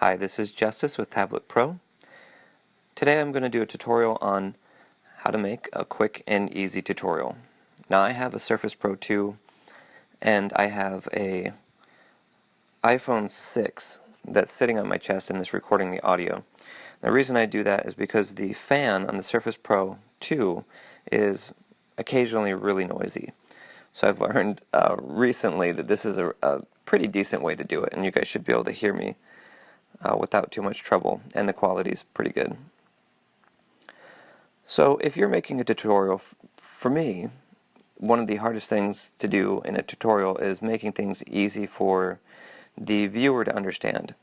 Hi, this is Justice with Tablet Pro. Today I'm going to do a tutorial on how to make a quick and easy tutorial. Now I have a Surface Pro 2 and I have a iPhone 6 that's sitting on my chest and is recording the audio. The reason I do that is because the fan on the Surface Pro 2 is occasionally really noisy. So I've learned recently that this is a pretty decent way to do it, and you guys should be able to hear me without too much trouble, and the quality is pretty good. So if you're making a tutorial, for me, one of the hardest things to do in a tutorial is making things easy for the viewer to understand.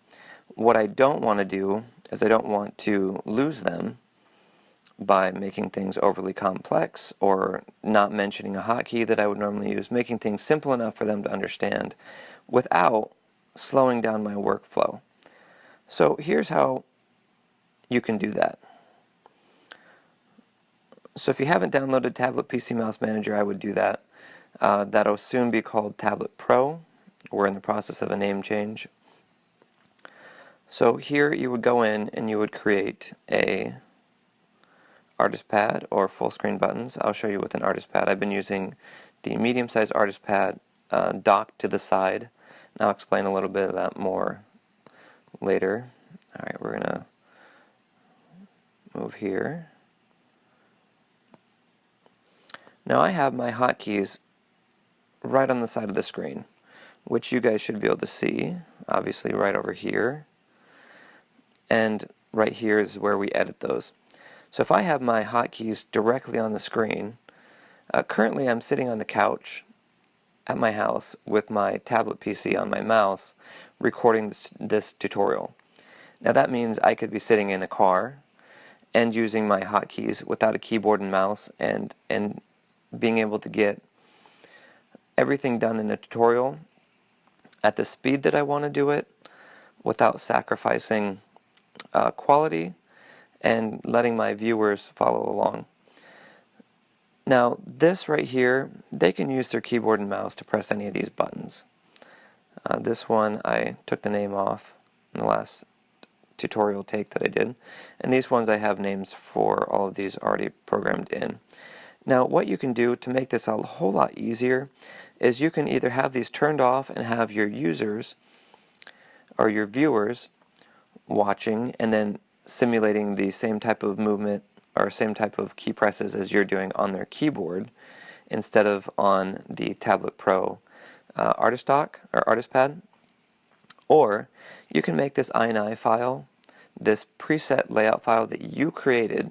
What I don't want to do is I don't want to lose them by making things overly complex or not mentioning a hotkey that I would normally use, making things simple enough for them to understand without slowing down my workflow. So here's how you can do that. So if you haven't downloaded Tablet PC Mouse Manager, I would do that. That'll soon be called Tablet Pro. We're in the process of a name change. So here you would go in and you would create a artist pad or full screen buttons. I'll show you with an artist pad. I've been using the medium-sized artist pad docked to the side. And I'll explain a little bit of that more later. Alright, we're going to move here. Now I have my hotkeys right on the side of the screen, which you guys should be able to see, obviously right over here. And right here is where we edit those. So if I have my hotkeys directly on the screen, currently I'm sitting on the couch at my house with my tablet PC on my mouse recording this tutorial. Now that means I could be sitting in a car and using my hotkeys without a keyboard and mouse and being able to get everything done in a tutorial at the speed that I want to do it without sacrificing quality and letting my viewers follow along. Now this right here, they can use their keyboard and mouse to press any of these buttons. This one I took the name off in the last tutorial take that I did, and these ones I have names for all of these already programmed in. Now what you can do to make this a whole lot easier is you can either have these turned off and have your users or your viewers watching and then simulating the same type of movement or same type of key presses as you're doing on their keyboard instead of on the Tablet Pro artist dock or artist pad. Or you can make this INI file, this preset layout file that you created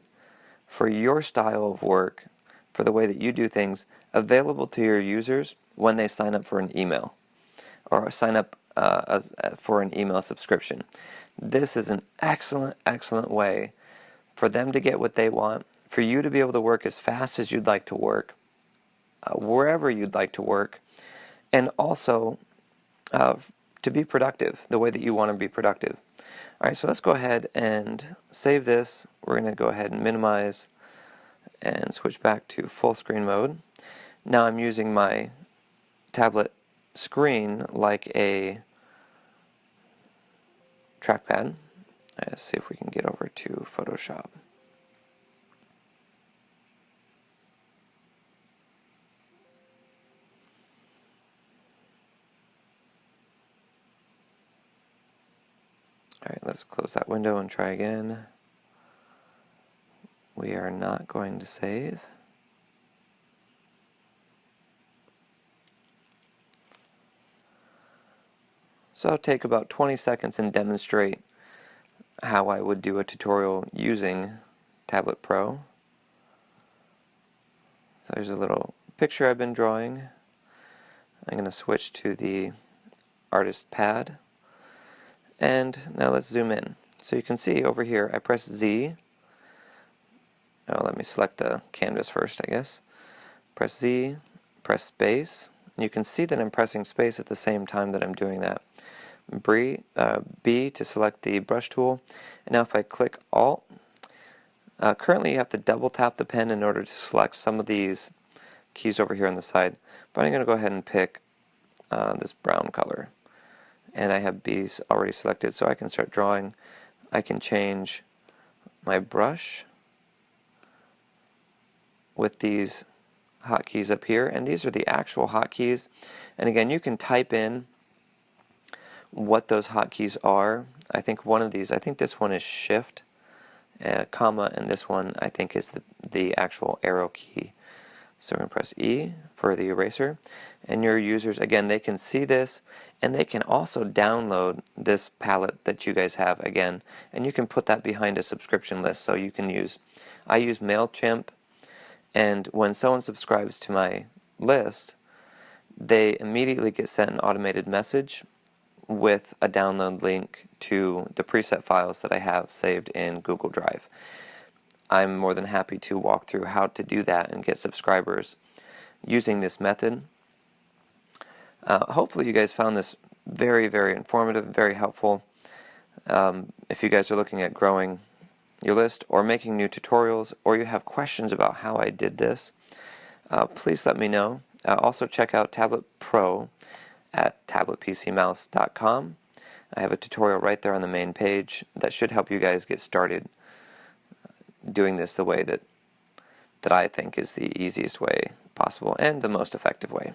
for your style of work, for the way that you do things, available to your users when they sign up for an email or sign up for an email subscription. This is an excellent way for them to get what they want, for you to be able to work as fast as you'd like to work, wherever you'd like to work, and also to be productive the way that you want to be productive. Alright, so let's go ahead and save this. We're going to go ahead and minimize and switch back to full screen mode. Now I'm using my tablet screen like a trackpad. Let's see if we can get over to Photoshop. Alright, let's close that window and try again. We are not going to save. So I'll take about 20 seconds and demonstrate how I would do a tutorial using Tablet Pro. So there's a little picture I've been drawing. I'm going to switch to the artist pad. And now let's zoom in. So you can see over here I press Z. Oh, let me select the canvas first, I guess. Press Z, press space. And you can see that I'm pressing space at the same time that I'm doing that. B to select the brush tool. And now if I click Alt, currently you have to double tap the pen in order to select some of these keys over here on the side. But I'm going to go ahead and pick this brown color. and I have B's already selected, so I can start drawing. I can change my brush with these hotkeys up here, and these are the actual hotkeys. And again, you can type in what those hotkeys are. I think this one is Shift, comma, and this one I think is the actual arrow key. So we're going to press E for the eraser, and your users, again, they can see this, and they can also download this palette that you guys have again, and you can put that behind a subscription list. So you can I use MailChimp, and when someone subscribes to my list, they immediately get sent an automated message with a download link to the preset files that I have saved in Google Drive. I'm more than happy to walk through how to do that and get subscribers using this method. Hopefully you guys found this very, very informative, very helpful. If you guys are looking at growing your list or making new tutorials, or you have questions about how I did this, please let me know. Also check out Tablet Pro at tabletpcmouse.com. I have a tutorial right there on the main page that should help you guys get started doing this the way that I think is the easiest way possible and the most effective way.